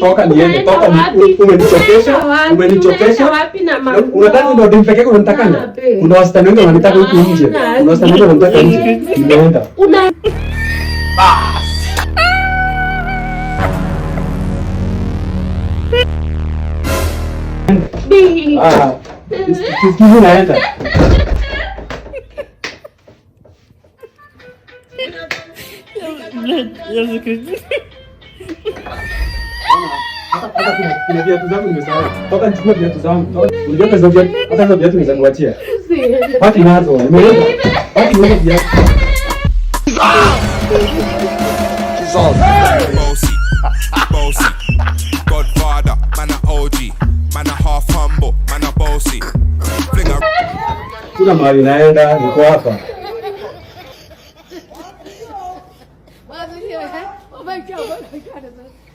Toka niende, toka. Umenichokesha. Unataka ndio demu pekee yako unatakana? Kuna wasichana wengi wanataka huku nje. Kuna wasichana wengi wanataka nje. Nimeenda. Sikizi naenda. Kuna viatu zangu nimesahau. Toka nichukue viatu zangu. Unajua hizo viatu, hata hizo viatu niweza kuachia. Baki nazo. Umeona? Baki nazo viatu. Bossy. Godfather, man a OG. Man a half humble, man a bossy. Kuna mahali naenda, niko hapa.